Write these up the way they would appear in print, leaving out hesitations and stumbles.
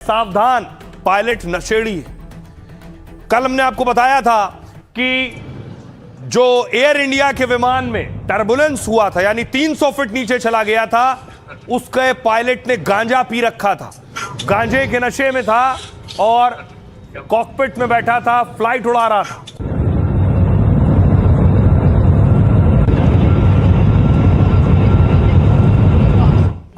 सावधान, पायलट नशेड़ी है। कल हमने आपको बताया था कि जो एयर इंडिया के विमान में टर्बुलेंस हुआ था, यानी 300 फीट नीचे चला गया था, उसके पायलट ने गांजा पी रखा था, गांजे के नशे में था और कॉकपिट में बैठा था, फ्लाइट उड़ा रहा था।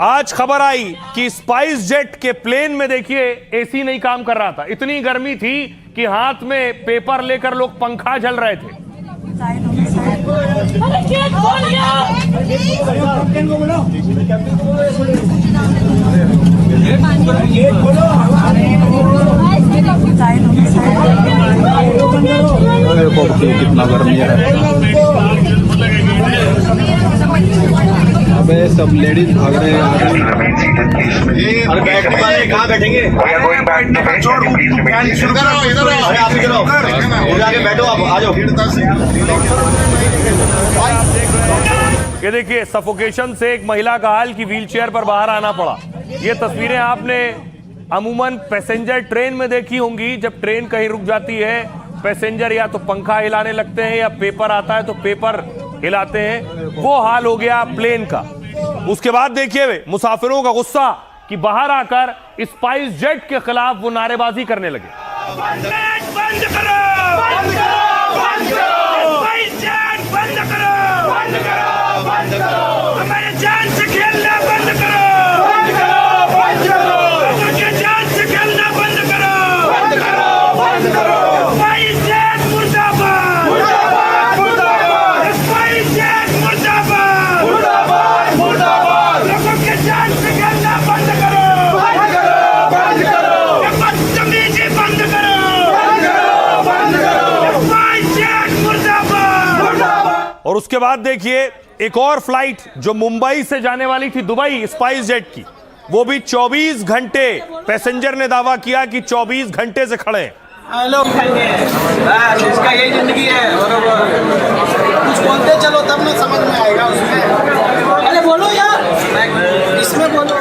आज खबर आई कि स्पाइस जेट के प्लेन में देखिए एसी नहीं काम कर रहा था, इतनी गर्मी थी कि हाथ में पेपर लेकर लोग पंखा झल रहे थे। कितना गर्मी है, अबे सब लेडीज भाग रहे हैं। कहाँ बैठेंगे? बैठो, आप आ जाओ। ये देखिए सफोकेशन से एक महिला का हाल कि व्हीलचेयर पर बाहर आना पड़ा। ये तस्वीरें आपने अमूमन पैसेंजर ट्रेन में देखी होंगी। जब ट्रेन कहीं रुक जाती है, पैसेंजर या तो पंखा हिलाने लगते हैं या पेपर आता है तो पेपर हिलाते हैं। वो हाल हो गया प्लेन का। उसके बाद देखिए मुसाफिरों का गुस्सा कि बाहर आकर स्पाइस जेट के खिलाफ वो नारेबाजी करने लगे। बंद करो, बंद करो, बंद करो, स्पाइस जेट बंद करो, बंद करो, बंद करो, हमारे जान से खेलना बंद करो, बंद करो, बंद करो, हमारे जान से खेलना बंद करो, बंद करो, बंद करो, स्पाइस जेट मुर्दाबाद, मुर्दाबाद, मुर्दाबाद, स्पाइस जेट मुर्दाबाद, मुर्दाबाद, मुर्दाबाद, लोगों के जान से खेलना बंद करो, बंद करो, बंद करो, बदतमीजी बंद करो, बंद करो, बंद करो, स्पाइस जेट मुर्दाबाद, मुर्दाबाद। और उसके बाद देखिए एक और फ्लाइट जो मुंबई से जाने वाली थी दुबई, स्पाइस जेट की, वो भी 24 घंटे, पैसेंजर ने दावा किया कि 24 घंटे से खड़े हैं। हेलो, इसका यही जिंदगी है। कुछ बोलते चलो तब ना समझ में आएगा उसमें। अरे बोलो यार, इसमें बोलो।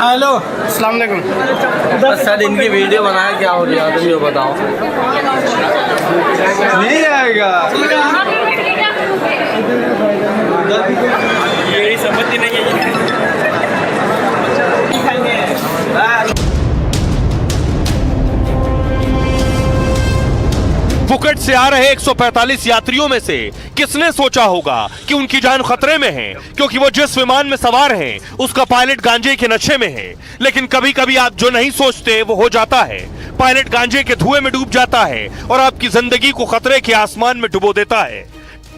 हेलो, अस्सलाम वालेकुम। सर इनकी वीडियो बनाया, क्या हो गया तुम ये बताओ। नहीं आएगा, ये समझती नहीं है। फुकेट से आ रहे 145 यात्रियों में से किसने सोचा होगा कि उनकी जान खतरे में है, क्योंकि वो जिस विमान में सवार हैं उसका पायलट गांजे के नशे में है। लेकिन कभी कभी आप जो नहीं सोचते वो हो जाता है। पायलट गांजे के धुएं में डूब जाता है और आपकी जिंदगी को खतरे के आसमान में डुबो देता है।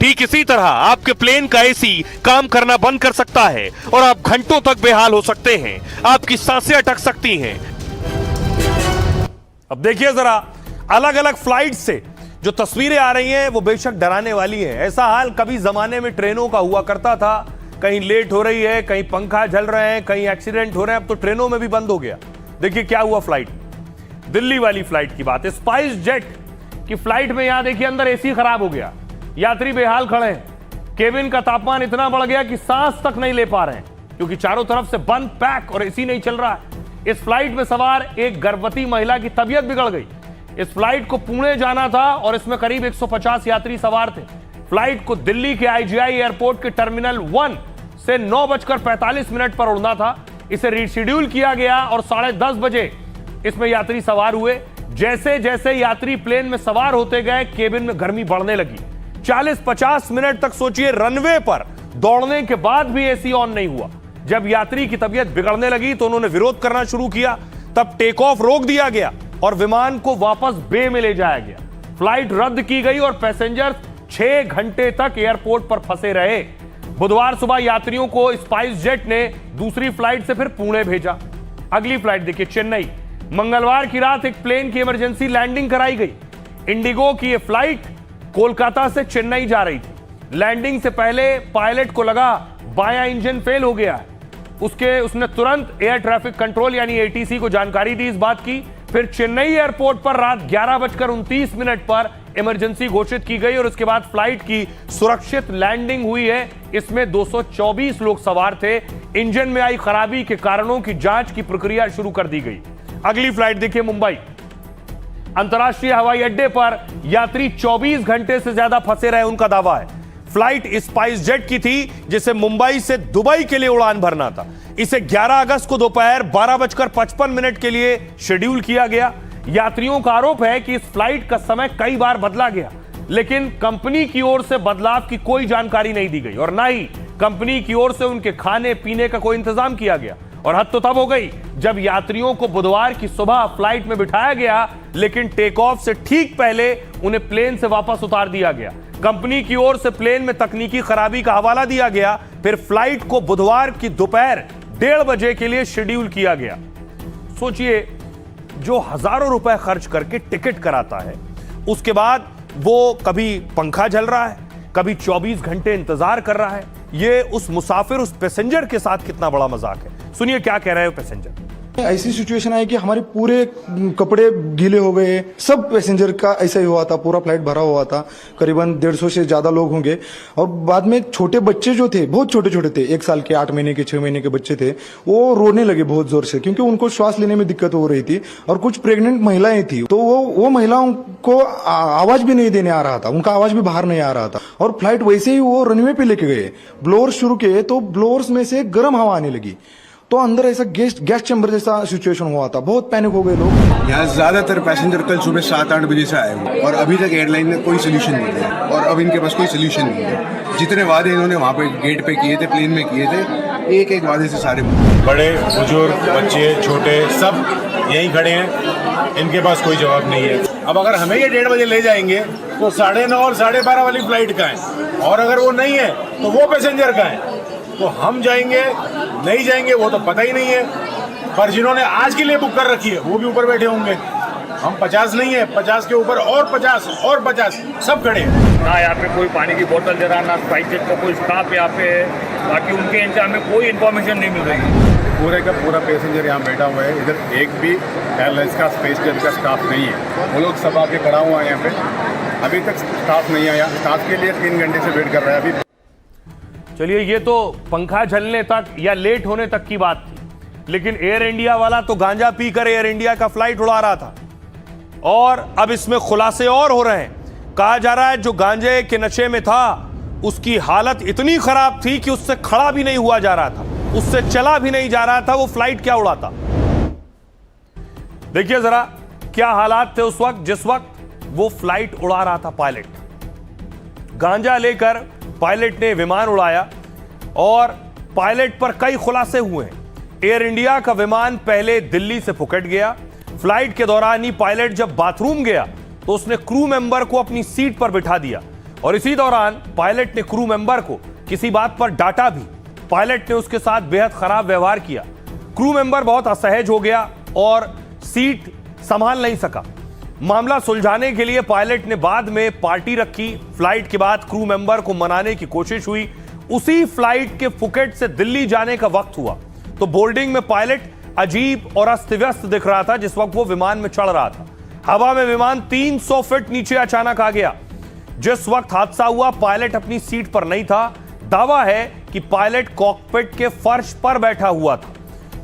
ठीक इसी तरह आपके प्लेन का एसी काम करना बंद कर सकता है और आप घंटों तक बेहाल हो सकते हैं, आपकी सांसें अटक सकती हैं। अब देखिए जरा अलग अलग फ्लाइट से जो तस्वीरें आ रही हैं वो बेशक डराने वाली हैं। ऐसा हाल कभी जमाने में ट्रेनों का हुआ करता था, कहीं लेट हो रही है, कहीं पंखा जल रहे हैं, कहीं एक्सीडेंट हो रहे हैं। अब तो ट्रेनों में भी बंद हो गया। देखिए क्या हुआ फ्लाइट, दिल्ली वाली फ्लाइट की बात है। स्पाइस जेट की फ्लाइट में यहां देखिए अंदर एसी खराब हो गया, यात्री बेहाल खड़े हैं। केबिन का तापमान इतना बढ़ गया कि सांस तक नहीं ले पा रहे हैं, क्योंकि चारों तरफ से बंद, पैक और एसी नहीं चल रहा है। इस फ्लाइट में सवार एक गर्भवती महिला की तबीयत बिगड़ गई। इस फ्लाइट को पुणे जाना था और इसमें करीब 150 यात्री सवार थे। फ्लाइट को दिल्ली के आईजीआई एयरपोर्ट के टर्मिनल 1 से 9:45 पर उड़ना था। इसे रीशेड्यूल किया गया और 10:30 बजे इसमें यात्री सवार हुए। जैसे जैसे यात्री प्लेन में सवार होते गए, केबिन में गर्मी बढ़ने लगी। 40-50 मिनट तक सोचिए रनवे पर दौड़ने के बाद भी एसी ऑन नहीं हुआ। जब यात्री की तबीयत बिगड़ने लगी तो उन्होंने विरोध करना शुरू किया। तब टेक ऑफ रोक दिया गया और विमान को वापस बे में ले जाया गया। फ्लाइट रद्द की गई और पैसेंजर 6 घंटे तक एयरपोर्ट पर फंसे रहे। बुधवार सुबह यात्रियों को स्पाइस जेट ने दूसरी फ्लाइट से फिर पुणे भेजा। अगली फ्लाइट देखिए चेन्नई। मंगलवार की रात एक प्लेन की इमरजेंसी लैंडिंग कराई गई। इंडिगो की यह फ्लाइट कोलकाता से चेन्नई जा रही थी। लैंडिंग से पहले पायलट को लगा बायां इंजन फेल हो गया है। उसने तुरंत एयर ट्रैफिक कंट्रोल यानी एटीसी को जानकारी दी इस बात की। फिर चेन्नई एयरपोर्ट पर रात 11:29 पर इमरजेंसी घोषित की गई और उसके बाद फ्लाइट की सुरक्षित लैंडिंग हुई है। इसमें 224 लोग सवार थे। इंजन में आई खराबी के कारणों की जांच की प्रक्रिया शुरू कर दी गई। अगली फ्लाइट देखिए, मुंबई अंतर्राष्ट्रीय हवाई अड्डे पर यात्री 24 घंटे से ज्यादा फंसे रहे, उनका दावा है। फ्लाइट स्पाइस जेट की थी जिसे मुंबई से दुबई के लिए उड़ान भरना था। इसे 11 अगस्त को दोपहर 12:55 के लिए शेड्यूल किया गया। यात्रियों का आरोप है कि इस फ्लाइट का समय कई बार बदला गया, लेकिन कंपनी की ओर से बदलाव की कोई जानकारी नहीं दी गई और ना ही कंपनी की ओर से उनके खाने पीने का कोई इंतजाम किया गया। और हद तो तब हो गई जब यात्रियों को बुधवार की सुबह फ्लाइट में बिठाया गया, लेकिन टेक ऑफ से ठीक पहले उन्हें प्लेन से वापस उतार दिया गया। कंपनी की ओर से प्लेन में तकनीकी खराबी का हवाला दिया गया। फिर फ्लाइट को बुधवार की दोपहर 1:30 बजे के लिए शेड्यूल किया गया। सोचिए, जो हजारों रुपए खर्च करके टिकट कराता है, उसके बाद वो कभी पंखा झल रहा है, कभी 24 घंटे इंतजार कर रहा है। ये उस मुसाफिर, उस पैसेंजर के साथ कितना बड़ा मजाक है। सुनिए क्या कह रहे हैं पैसेंजर। ऐसी सिचुएशन आई कि हमारे पूरे कपड़े गीले हो गए। सब पैसेंजर का ऐसा ही हुआ था, पूरा फ्लाइट भरा हुआ था, करीबन 150 से ज्यादा लोग होंगे। और बाद में छोटे बच्चे जो थे, बहुत छोटे छोटे थे, 1 साल के, 8 महीने के, 6 महीने के बच्चे थे, वो रोने लगे बहुत जोर से, क्योंकि उनको श्वास लेने में दिक्कत हो रही थी। और कुछ प्रेग्नेंट महिलाएं थी, तो वो महिलाओं को आवाज भी नहीं देने आ रहा था, उनका आवाज भी बाहर नहीं आ रहा था। और फ्लाइट वैसे ही वो रनवे पे लेके गए, ब्लोअर्स शुरू किए, तो ब्लोअर्स में से गर्म हवा आने लगी, तो अंदर ऐसा गैस चैम्बर जैसा सिचुएशन हुआ था। बहुत पैनिक हो गए लोग। यहाँ ज्यादातर पैसेंजर कल सुबह 7-8 बजे से आए हुए और अभी तक एयरलाइन ने कोई सोल्यूशन नहीं दिया और अब इनके पास कोई सोल्यूशन नहीं है। जितने वादे इन्होंने वहाँ पे गेट पे किए थे, प्लेन में किए थे, एक एक वादे से सारे बड़े बुजुर्ग बच्चे छोटे सब यहीं खड़े हैं, इनके पास कोई जवाब नहीं है। अब अगर हमें ये 1:30 बजे ले जाएंगे तो 9:30 और 12:30 वाली फ्लाइट का है, और अगर वो नहीं है तो वो पैसेंजर का है। तो हम जाएंगे नहीं जाएंगे वो तो पता ही नहीं है। पर जिन्होंने आज के लिए बुक कर रखी है वो भी ऊपर बैठे होंगे। हम 50 नहीं है, 50 के ऊपर और 50 सब खड़े हैं। ना यहाँ पे कोई पानी की बोतल दे रहा, ना स्पाइस जेट का कोई स्टाफ यहाँ पे है, बाकी उनके एंड से हमें कोई इन्फॉर्मेशन नहीं मिल रही। पूरे का पूरा पैसेंजर यहाँ बैठा हुआ है। इधर एक भी एयरलाइंस का, स्पेस जेट का स्टाफ नहीं है। वो लोग सब आके खड़ा हुआ है यहाँ पे। अभी तक स्टाफ नहीं आया। स्टाफ के लिए 3 घंटे से वेट कर रहा है अभी। चलिए, ये तो पंखा झलने तक या लेट होने तक की बात थी, लेकिन एयर इंडिया वाला तो गांजा पीकर एयर इंडिया का फ्लाइट उड़ा रहा था। और अब इसमें खुलासे और हो रहे हैं। कहा जा रहा है जो गांजे के नशे में था उसकी हालत इतनी खराब थी कि उससे खड़ा भी नहीं हुआ जा रहा था, उससे चला भी नहीं जा रहा था। वो फ्लाइट क्या उड़ाता। देखिए जरा क्या हालात थे उस वक्त जिस वक्त वो फ्लाइट उड़ा रहा था पायलट। गांजा लेकर पायलट ने विमान उड़ाया और पायलट पर कई खुलासे हुए हैं। एयर इंडिया का विमान पहले दिल्ली से फुकेट गया। फ्लाइट के दौरान ही पायलट जब बाथरूम गया तो उसने क्रू मेंबर को अपनी सीट पर बिठा दिया और इसी दौरान पायलट ने क्रू मेंबर को किसी बात पर डांटा भी। पायलट ने उसके साथ बेहद खराब व्यवहार किया। क्रू मेंबर बहुत असहज हो गया और सीट संभाल नहीं सका। मामला सुलझाने के लिए पायलट ने बाद में पार्टी रखी। फ्लाइट के बाद क्रू मेंबर को मनाने की कोशिश हुई। उसी फ्लाइट के फुकेट से दिल्ली जाने का वक्त हुआ तो बोर्डिंग में पायलट अजीब और अस्त व्यस्त दिख रहा था जिस वक्त वो विमान में चढ़ रहा था। हवा में विमान 300 फीट नीचे अचानक आ गया। जिस वक्त हादसा हुआ पायलट अपनी सीट पर नहीं था। दावा है कि पायलट कॉकपिट के फर्श पर बैठा हुआ था।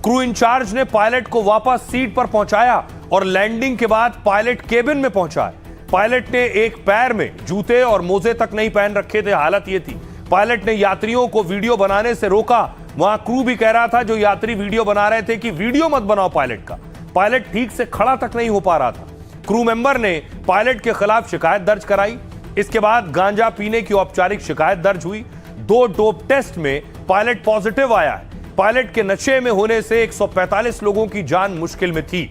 क्रू इंचार्ज ने पायलट को वापस सीट पर पहुंचाया और लैंडिंग के बाद पायलट केबिन में पहुंचा। पायलट ने एक पैर में जूते और मोजे तक नहीं पहन रखे थे। हालत यह थी। पायलट ने यात्रियों को वीडियो बनाने से रोका। वहां क्रू भी कह रहा था जो यात्री वीडियो बना रहे थे कि वीडियो मत बनाओ पायलट का। पायलट ठीक से खड़ा तक नहीं हो पा रहा था। क्रू मेंबर ने पायलट के खिलाफ शिकायत दर्ज कराई। इसके बाद गांजा पीने की औपचारिक शिकायत दर्ज हुई। 2 डोप टेस्ट में पायलट पॉजिटिव आया है। पायलट के नशे में होने से 145 लोगों की जान मुश्किल में थी।